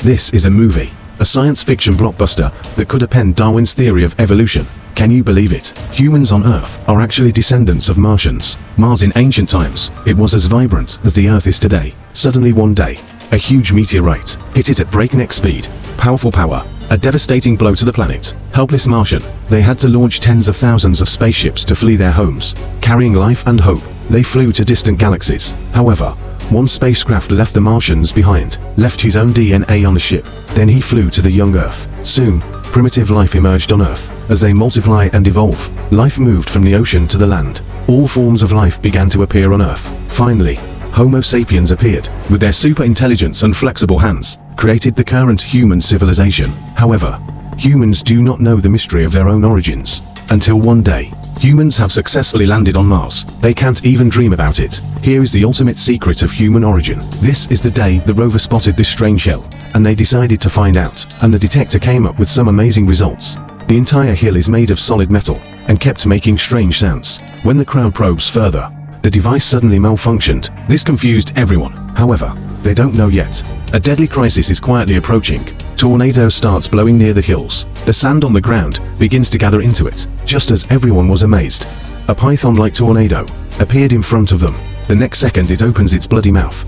This is a movie, a science fiction blockbuster that could append Darwin's theory of evolution. Can you believe it? Humans on Earth are actually descendants of Martians. Mars in ancient times, it was as vibrant as the Earth is today. Suddenly one day, a huge meteorite hit it at breakneck speed. Powerful power, a devastating blow to the planet. Helpless Martian, they had to launch tens of thousands of spaceships to flee their homes, carrying life and hope. They flew to distant galaxies. However, one spacecraft left the Martians behind, left his own DNA on the ship. Then he flew to the young Earth. Soon, primitive life emerged on Earth. As they multiply and evolve, life moved from the ocean to the land. All forms of life began to appear on Earth. Finally, Homo sapiens appeared, with their super intelligence and flexible hands, created the current human civilization. However, humans do not know the mystery of their own origins. Until one day, humans have successfully landed on Mars. They can't even dream about it. Here is the ultimate secret of human origin. This is the day the rover spotted this strange hill, and they decided to find out, and the detector came up with some amazing results. The entire hill is made of solid metal, and kept making strange sounds. When the crowd probes further, the device suddenly malfunctioned. This confused everyone. However, they don't know yet. A deadly crisis is quietly approaching. Tornado starts blowing near the hills. The sand on the ground begins to gather into it. Just as everyone was amazed, a python-like tornado appeared in front of them. The next second it opens its bloody mouth.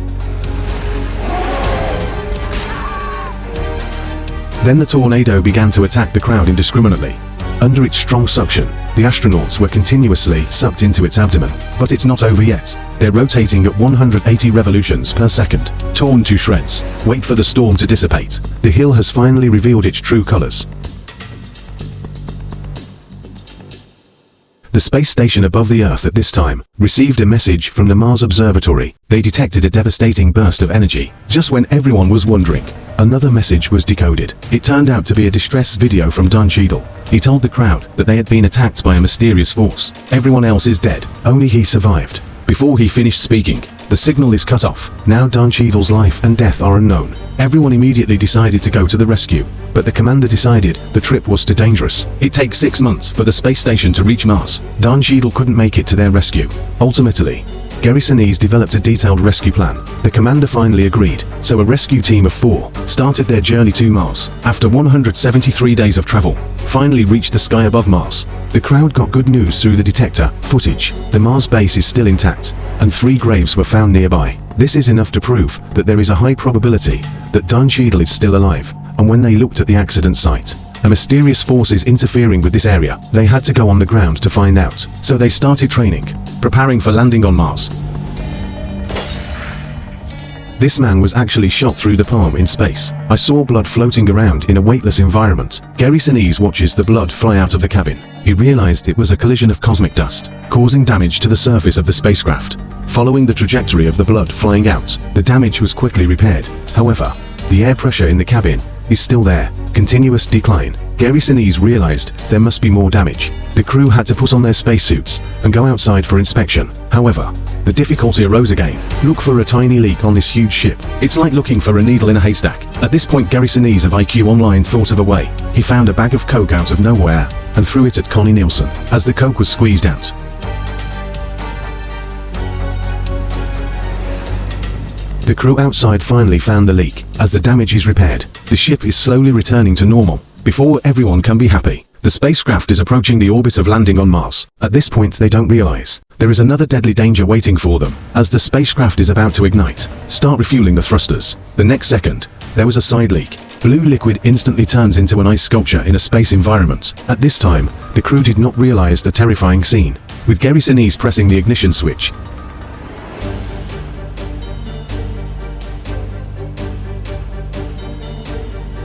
Then the tornado began to attack the crowd indiscriminately. Under its strong suction, the astronauts were continuously sucked into its abdomen. But it's not over yet. They're rotating at 180 revolutions per second, torn to shreds. Wait for the storm to dissipate. The hill has finally revealed its true colors. The space station above the Earth at this time received a message from the Mars Observatory. They detected a devastating burst of energy. Just when everyone was wondering, another message was decoded. It turned out to be a distress video from Don Cheadle. He told the crowd that they had been attacked by a mysterious force. Everyone else is dead. Only he survived. Before he finished speaking, the signal is cut off. Now Don Cheadle's life and death are unknown. Everyone immediately decided to go to the rescue, but the commander decided the trip was too dangerous. It takes 6 months for the space station to reach Mars. Don Cheadle couldn't make it to their rescue. Ultimately, Gary Sinise developed a detailed rescue plan. The commander finally agreed, so a rescue team of 4 started their journey to Mars. After 173 days of travel, finally reached the sky above Mars. The crowd got good news through the detector footage. The Mars base is still intact, and 3 graves were found nearby. This is enough to prove that there is a high probability that Don Cheadle is still alive. And when they looked at the accident site, a mysterious force is interfering with this area. They had to go on the ground to find out. So they started training, preparing for landing on Mars. This man was actually shot through the palm in space. I saw blood floating around in a weightless environment. Gary Sinise watches the blood fly out of the cabin. He realized it was a collision of cosmic dust, causing damage to the surface of the spacecraft. Following the trajectory of the blood flying out, the damage was quickly repaired. However, the air pressure in the cabin is still there. Continuous decline. Gary Sinise realized there must be more damage. The crew had to put on their spacesuits and go outside for inspection. However, the difficulty arose again. Look for a tiny leak on this huge ship. It's like looking for a needle in a haystack. At this point, Gary Sinise of IQ Online thought of a way. He found a bag of coke out of nowhere and threw it at Connie Nielsen. As the coke was squeezed out, the crew outside finally found the leak. As the damage is repaired, the ship is slowly returning to normal. Before everyone can be happy, the spacecraft is approaching the orbit of landing on Mars. At this point they don't realize there is another deadly danger waiting for them. As the spacecraft is about to ignite, start refueling the thrusters. The next second, there was a side leak. Blue liquid instantly turns into an ice sculpture in a space environment. At this time, the crew did not realize the terrifying scene. With Gary Sinise pressing the ignition switch,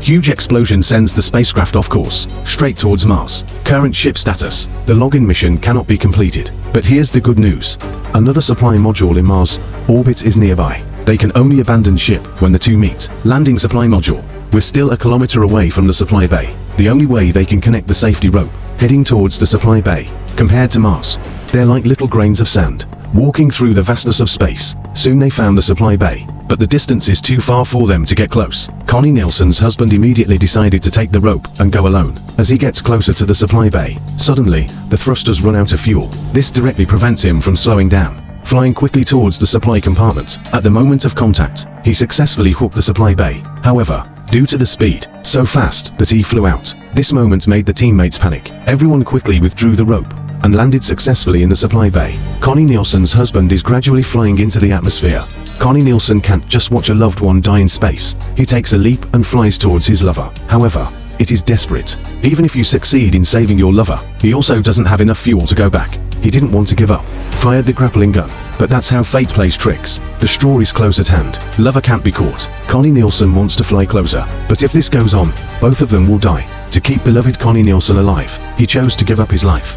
huge explosion sends the spacecraft off course, straight towards Mars. Current ship status: the login mission cannot be completed. But here's the good news. Another supply module in Mars orbit is nearby. They can only abandon ship when the two meet. Landing supply module. We're still a kilometer away from the supply bay. The only way they can connect the safety rope, heading towards the supply bay. Compared to Mars, they're like little grains of sand, walking through the vastness of space. Soon they found the supply bay, but the distance is too far for them to get close. Connie Nielsen's husband immediately decided to take the rope and go alone. As he gets closer to the supply bay, suddenly, the thrusters run out of fuel. This directly prevents him from slowing down. Flying quickly towards the supply compartment, at the moment of contact, he successfully hooked the supply bay. However, due to the speed, so fast that he flew out. This moment made the teammates panic. Everyone quickly withdrew the rope and landed successfully in the supply bay. Connie Nielsen's husband is gradually flying into the atmosphere. Connie Nielsen can't just watch a loved one die in space. He takes a leap and flies towards his lover. However, it is desperate. Even if you succeed in saving your lover, he also doesn't have enough fuel to go back. He didn't want to give up. Fired the grappling gun. But that's how fate plays tricks. The straw is close at hand. Lover can't be caught. Connie Nielsen wants to fly closer. But if this goes on, both of them will die. To keep beloved Connie Nielsen alive, he chose to give up his life.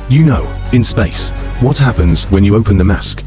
You know, in space, what happens when you open the mask?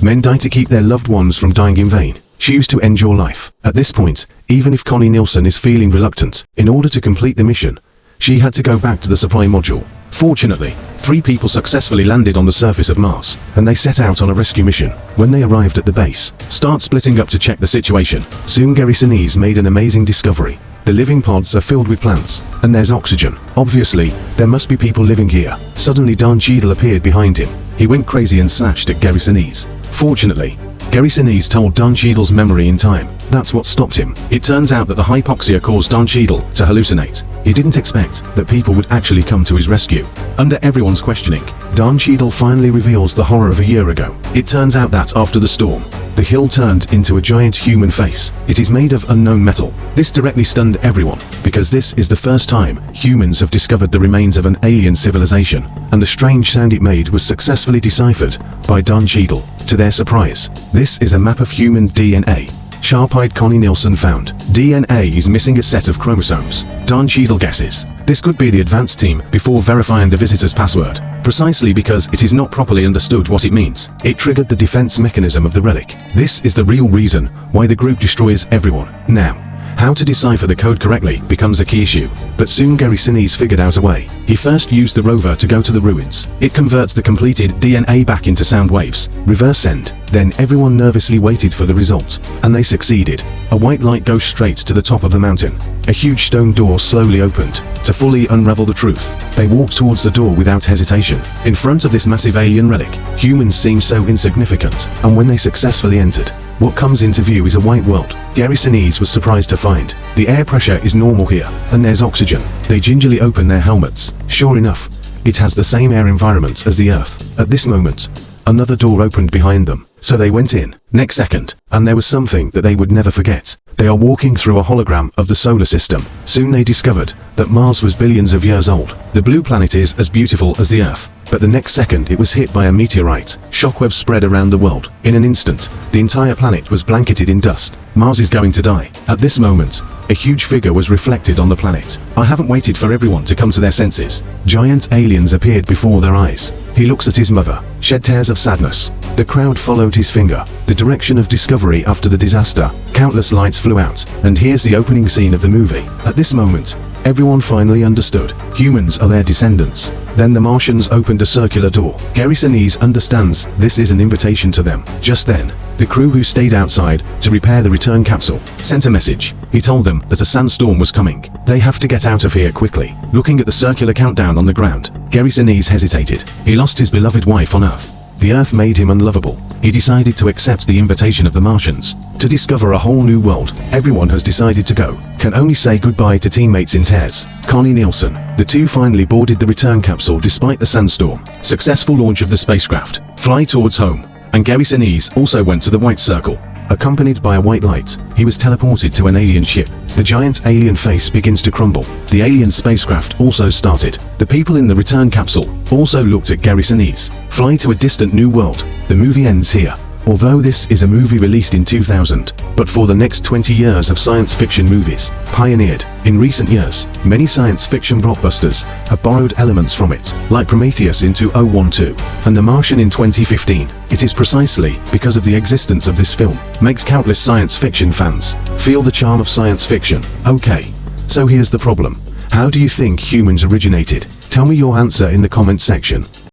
Men die to keep their loved ones from dying in vain. Choose to end your life. At this point, even if Connie Nielsen is feeling reluctant, in order to complete the mission, she had to go back to the supply module. Fortunately, 3 people successfully landed on the surface of Mars, and they set out on a rescue mission. When they arrived at the base, start splitting up to check the situation. Soon Gary Sinise made an amazing discovery. The living pods are filled with plants, and there's oxygen. Obviously, there must be people living here. Suddenly Don Cheadle appeared behind him. He went crazy and slashed at Gary Sinise. Fortunately, Gary Sinise told Don Cheadle's memory in time. That's what stopped him. It turns out that the hypoxia caused Don Cheadle to hallucinate. He didn't expect that people would actually come to his rescue. Under everyone's questioning, Don Cheadle finally reveals the horror of a year ago. It turns out that after the storm, the hill turned into a giant human face. It is made of unknown metal. This directly stunned everyone, because this is the first time humans have discovered the remains of an alien civilization, and the strange sound it made was successfully deciphered by Don Cheadle. To their surprise, this is a map of human DNA. Sharp-eyed Connie Nielsen found DNA is missing a set of chromosomes. Don Cheadle guesses this could be the advanced team before verifying the visitor's password. Precisely because it is not properly understood what it means, it triggered the defense mechanism of the relic. This is the real reason why the group destroys everyone. Now, how to decipher the code correctly becomes a key issue, but soon Gary Sinise figured out a way. He first used the rover to go to the ruins. It converts the completed DNA back into sound waves. Reverse send. Then everyone nervously waited for the result, and they succeeded. A white light goes straight to the top of the mountain. A huge stone door slowly opened. To fully unravel the truth, they walked towards the door without hesitation. In front of this massive alien relic, humans seem so insignificant, and when they successfully entered, what comes into view is a white world. Gary Sinise was surprised to find the air pressure is normal here, and there's oxygen. They gingerly open their helmets. Sure enough, it has the same air environment as the Earth. At this moment, another door opened behind them, so they went in. Next second, and there was something that they would never forget. They are walking through a hologram of the solar system. Soon they discovered that Mars was billions of years old. The blue planet is as beautiful as the Earth. But the next second it was hit by a meteorite. Shockwaves spread around the world. In an instant, the entire planet was blanketed in dust. Mars is going to die. At this moment, a huge figure was reflected on the planet. I haven't waited for everyone to come to their senses. Giant aliens appeared before their eyes. He looks at his mother, shed tears of sadness. The crowd followed his finger, the direction of discovery after the disaster. Countless lights flew out, and here's the opening scene of the movie. At this moment, everyone finally understood. Humans are their descendants. Then the Martians opened a circular door. Gary Sinise understands this is an invitation to them. Just then, the crew who stayed outside to repair the return capsule sent a message. He told them that a sandstorm was coming. They have to get out of here quickly. Looking at the circular countdown on the ground, Gary Sinise hesitated. He lost his beloved wife on Earth. The Earth made him unlovable. He decided to accept the invitation of the Martians to discover a whole new world. Everyone has decided to go. Can only say goodbye to teammates in tears. Connie Nielsen. The two finally boarded the return capsule despite the sandstorm. Successful launch of the spacecraft. Fly towards home. And Gary Sinise also went to the White Circle. Accompanied by a white light, he was teleported to an alien ship. The giant alien face begins to crumble. The alien spacecraft also started. The people in the return capsule also looked at Gary Sinise. Fly to a distant new world. The movie ends here. Although this is a movie released in 2000, but for the next 20 years of science fiction movies, pioneered. In recent years, many science fiction blockbusters have borrowed elements from it, like Prometheus in 2012, and The Martian in 2015. It is precisely because of the existence of this film, makes countless science fiction fans feel the charm of science fiction. Okay, so here's the problem. How do you think humans originated? Tell me your answer in the comment section.